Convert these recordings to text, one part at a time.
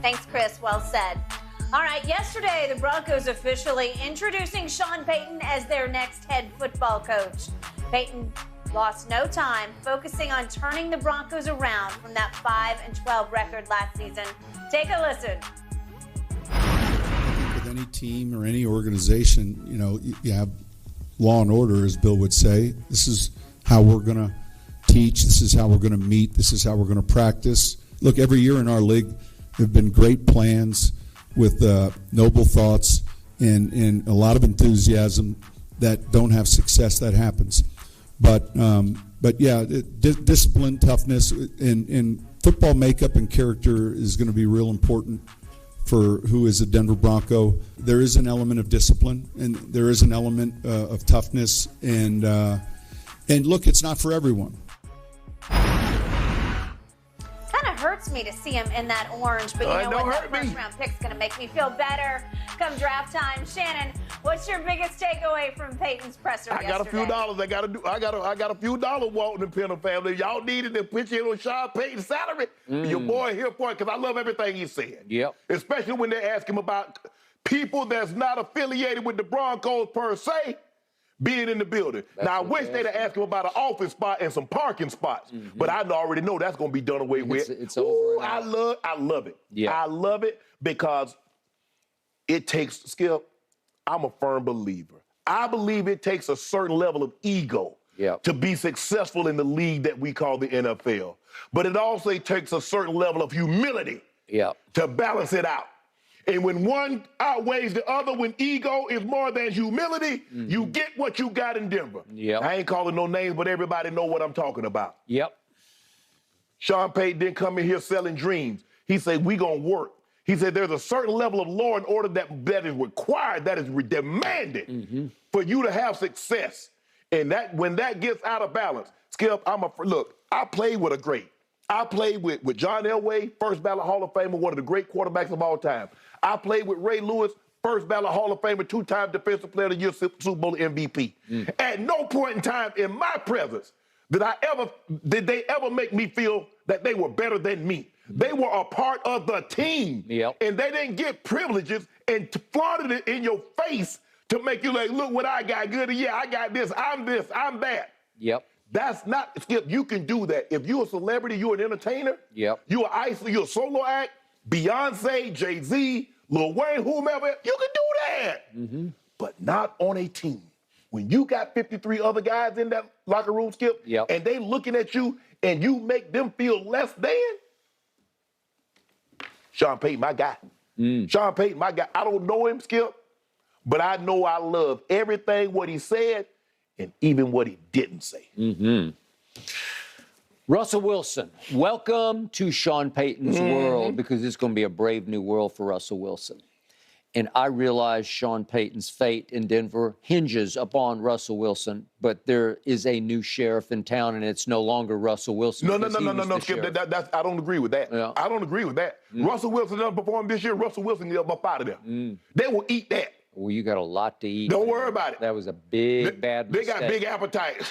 Thanks, Chris. Well said. All right, yesterday, the Broncos officially introducing Sean Payton as their next head football coach. Payton lost no time focusing on turning the Broncos around from that 5-12 record last season. Take a listen. I think with any team or any organization, you have law and order, as Bill would say. This is how we're going to teach. This is how we're going to meet. This is how we're going to practice. Look, every year in our league, there have been great plans with noble thoughts and a lot of enthusiasm that don't have success. That happens. But yeah, discipline, toughness, and football makeup and character is going to be real important for who is a Denver Bronco. There is an element of discipline, and there is an element of toughness, and look, it's not for everyone. Hurts me to see him in that orange, but you know what? That first round pick's going to make me feel better come draft time. Shannon, what's your biggest takeaway from Payton's presser yesterday? I got a few dollars. I got a few dollars, Walton and Penner family. Y'all needed to put you on Sean Payton's salary. Your boy here for it, because I love everything he said. Yep. Especially when they ask him about people that's not affiliated with the Broncos per se being in the building. Now, I wish they'd have asked him about an office spot and some parking spots, but I already know that's going to be done away with. It's over. I love it. Yeah. I love it because it takes, Skip, I'm a firm believer. I believe it takes a certain level of ego to be successful in the league that we call the NFL. But it also takes a certain level of humility to balance it out. And when one outweighs the other, when ego is more than humility, you get what you got in Denver. I ain't calling no names, but everybody know what I'm talking about. Sean Payton didn't come in here selling dreams. He said, we gonna work. He said, there's a certain level of law and order that is required, that is demanded for you to have success. And that when that gets out of balance, Skip, look, I played with a great. I played with John Elway, first ballot Hall of Famer, one of the great quarterbacks of all time. I played with Ray Lewis, first ballot Hall of Famer, two-time Defensive Player of the Year, Super Bowl MVP. At no point in time in my presence did they ever make me feel that they were better than me. They were a part of the team. And they didn't get privileges and flaunted it in your face to make you like, look what I got good. Yeah, I got this, I'm that. That's not, Skip, you can do that. If you're a celebrity, you're an entertainer, you're a solo act, Beyonce, Jay-Z, Lil Wayne, whomever, you can do that. But not on a team. When you got 53 other guys in that locker room, Skip, and they looking at you and you make them feel less than, Sean Payton, my guy. Sean Payton, my guy. I don't know him, Skip, but I know I love everything what he said and even what he didn't say. Russell Wilson, welcome to Sean Payton's world, because it's going to be a brave new world for Russell Wilson. And I realize Sean Payton's fate in Denver hinges upon Russell Wilson, but there is a new sheriff in town, and it's no longer Russell Wilson. No, Skip. I don't agree with that. I don't agree with that. Russell Wilson doesn't perform this year. Russell Wilson get up out of there. They will eat that. Well, you got a lot to eat. Don't worry about it. That was a bad mistake. They got big appetites.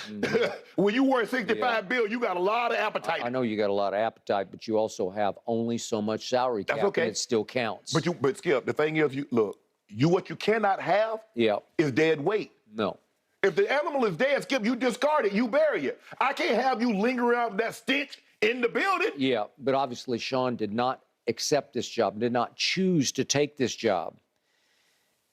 When you worth $65 billion, you got a lot of appetite. I know you got a lot of appetite, but you also have only so much salary cap, and it still counts. But Skip, the thing is, what you cannot have is dead weight. No. If the animal is dead, Skip, you discard it, you bury it. I can't have you linger around that stench in the building. Yeah, but obviously Sean did not accept this job, did not choose to take this job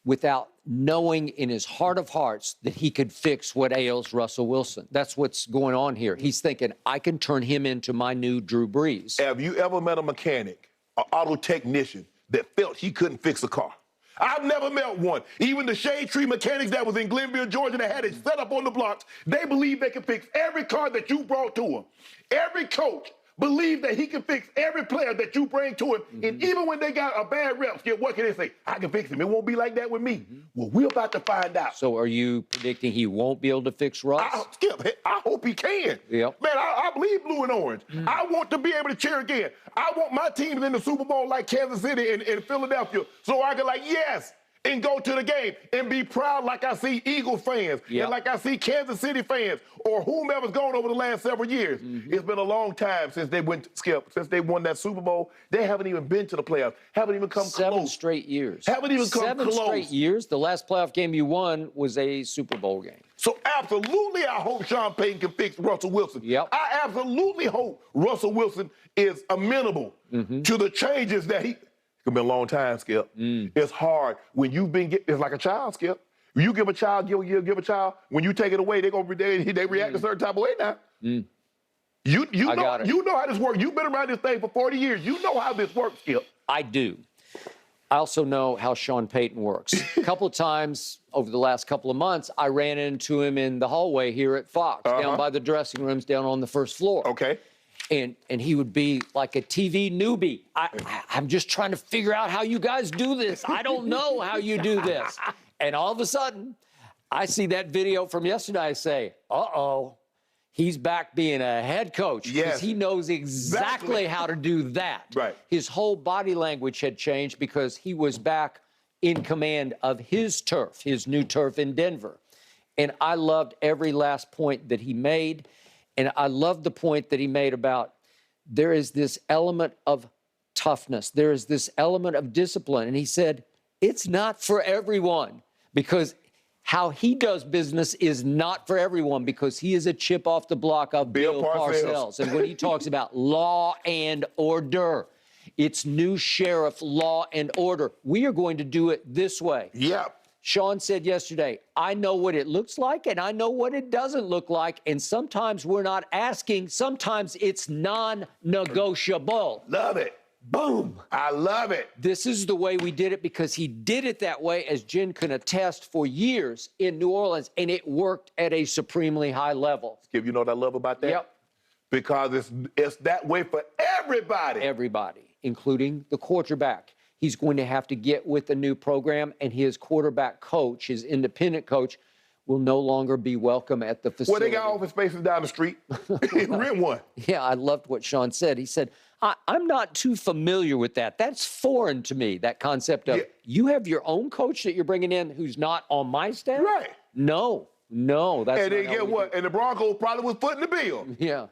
without knowing in his heart of hearts that he could fix what ails Russell Wilson. That's what's going on here. He's thinking, I can turn him into my new Drew Brees. Have you ever met a mechanic, an auto technician, that felt he couldn't fix a car? I've never met one. Even the Shade Tree mechanics that was in Glenville, Georgia, that had it set up on the blocks, they believe they can fix every car that you brought to them. Every coach believe that he can fix every player that you bring to him. And even when they got a bad rep, Skip, what can they say? I can fix him. It won't be like that with me. Well, we're about to find out. So are you predicting he won't be able to fix Russ? Skip, I hope he can. Man, I believe blue and orange. I want to be able to cheer again. I want my team in the Super Bowl like Kansas City and Philadelphia, so I can yes. and go to the game and be proud like I see Eagles fans and like I see Kansas City fans or whomever's gone over the last several years. It's been a long time since they went, Skip, since they won that Super Bowl. They haven't even been to the playoffs, haven't even come close. 7 straight years. Haven't even come close. 7 straight years. The last playoff game you won was a Super Bowl game. So absolutely I hope Sean Payton can fix Russell Wilson. I absolutely hope Russell Wilson is amenable to the changes that he... It's been a long time, Skip. It's hard when you've been it's like a child, Skip. You give a child, give a child. When you take it away, they react a certain type of way now. You know how this works. You've been around this thing for 40 years. You know how this works, Skip. I do. I also know how Sean Payton works. A couple of times over the last couple of months, I ran into him in the hallway here at Fox, down by the dressing rooms, down on the first floor. Okay. And he would be like a TV newbie. I'm just trying to figure out how you guys do this. I don't know how you do this. And all of a sudden, I see that video from yesterday. I say, uh-oh, he's back being a head coach. Because he knows exactly how to do that. Right. His whole body language had changed because he was back in command of his turf, his new turf in Denver. And I loved every last point that he made. And I love the point that he made about there is this element of toughness. There is this element of discipline. And he said, it's not for everyone because how he does business is not for everyone because he is a chip off the block of Bill Parcells. And when he talks about law and order, it's new sheriff law and order. We are going to do it this way. Yep. Sean said yesterday, I know what it looks like and I know what it doesn't look like. And sometimes we're not asking. Sometimes it's non-negotiable. Love it. Boom. I love it. This is the way we did it because he did it that way, as Jen can attest, for years in New Orleans. And it worked at a supremely high level. Skip, you know what I love about that? Yep. Because it's that way for everybody. Everybody, including the quarterback. He's going to have to get with a new program, and his quarterback coach, his independent coach, will no longer be welcome at the facility. Well, they got office spaces down the street. Rent one. Yeah, I loved what Sean said. He said, I'm not too familiar with that. That's foreign to me, that concept of you have your own coach that you're bringing in who's not on my staff? Right. No, that's and not then get what? And the Broncos probably was footing the bill. Yeah.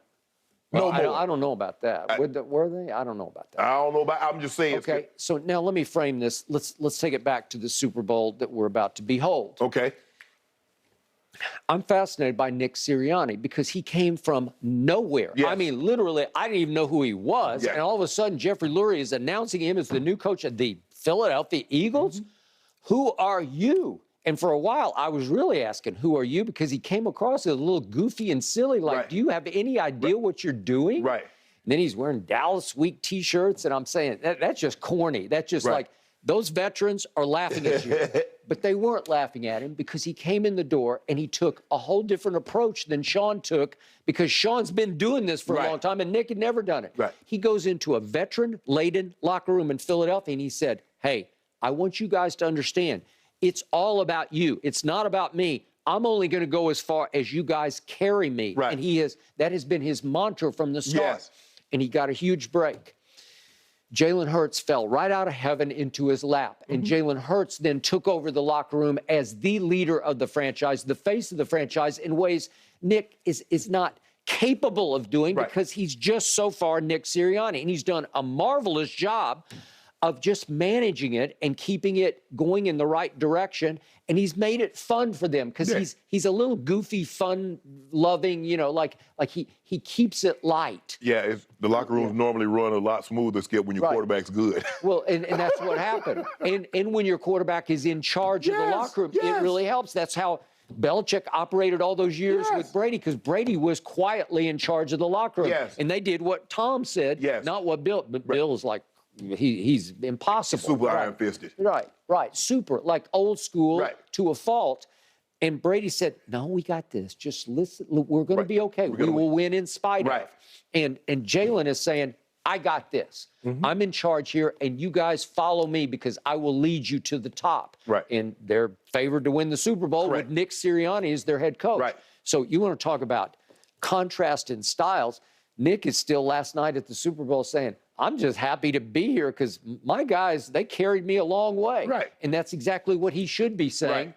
No well, more. I don't know about that. Were they? I don't know about that. I don't know about. I'm just saying. Okay. So now let me frame this. Let's take it back to the Super Bowl that we're about to behold. Okay. I'm fascinated by Nick Sirianni because he came from nowhere. Yes. I mean, literally, I didn't even know who he was. Yeah. And all of a sudden, Jeffrey Lurie is announcing him as the new coach of the Philadelphia Eagles. Who are you? And for a while, I was really asking, who are you? Because he came across as a little goofy and silly, like, do you have any idea what you're doing? Right. And then he's wearing Dallas Week T-shirts, and I'm saying, that's just corny. That's just like, those veterans are laughing at you. But they weren't laughing at him because he came in the door and he took a whole different approach than Sean took because Sean's been doing this for a long time and Nick had never done it. Right. He goes into a veteran-laden locker room in Philadelphia and he said, hey, I want you guys to understand, it's all about you. It's not about me. I'm only going to go as far as you guys carry me. Right. And that has been his mantra from the start. Yes. And he got a huge break. Jalen Hurts fell right out of heaven into his lap. And Jalen Hurts then took over the locker room as the leader of the franchise, the face of the franchise, in ways Nick is not capable of doing because he's just so far Nick Sirianni. And he's done a marvelous job of just managing it and keeping it going in the right direction. And he's made it fun for them because he's a little goofy, fun-loving, like he keeps it light. Yeah, the locker rooms normally run a lot smoother, Skip, when your quarterback's good. Well, and that's what happened. And when your quarterback is in charge of the locker room, it really helps. That's how Belichick operated all those years with Brady, because Brady was quietly in charge of the locker room. And they did what Tom said, not what Bill. But Bill is like, he's impossible. Super iron-fisted. Right. Super, like old school to a fault. And Brady said, no, we got this. Just listen. We're going to be okay. We will win in spite of. And Jalen is saying, I got this. I'm in charge here, and you guys follow me because I will lead you to the top. And they're favored to win the Super Bowl with Nick Sirianni as their head coach. So you want to talk about contrast in styles. Nick is still last night at the Super Bowl saying, I'm just happy to be here because my guys, they carried me a long way. Right. And that's exactly what he should be saying. Right.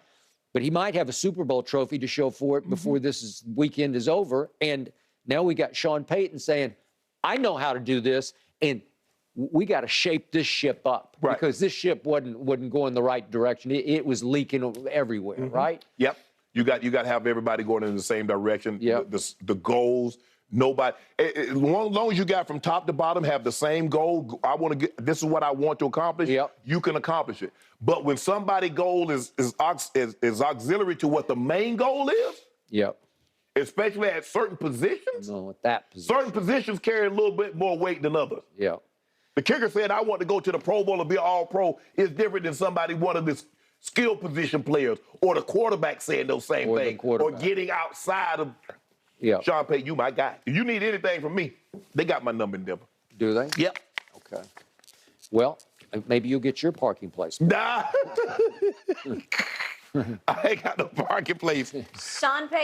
But he might have a Super Bowl trophy to show for it before this weekend is over. And now we got Sean Payton saying, I know how to do this, and we got to shape this ship up. Right. Because this ship wasn't going the right direction. It was leaking everywhere, right? Yep. You got to have everybody going in the same direction. Yep. The goals. Nobody. As long as you got from top to bottom have the same goal. I want to get. This is what I want to accomplish. Yep. You can accomplish it. But when somebody's goal is auxiliary to what the main goal is, Yep. especially at certain positions, No, at that position. certain positions carry a little bit more weight than others. Yeah. The kicker said, "I want to go to the Pro Bowl and be an All-Pro." Is different than somebody one of the skill position players or the quarterback saying those same Or the things or quarterback. getting outside of. Yeah. Sean Payton, you my guy. If you need anything from me, they got my number in Denver. Do they? Yep. Okay. Well, maybe you'll get your parking place. Nah. I ain't got no parking place. Sean Payton.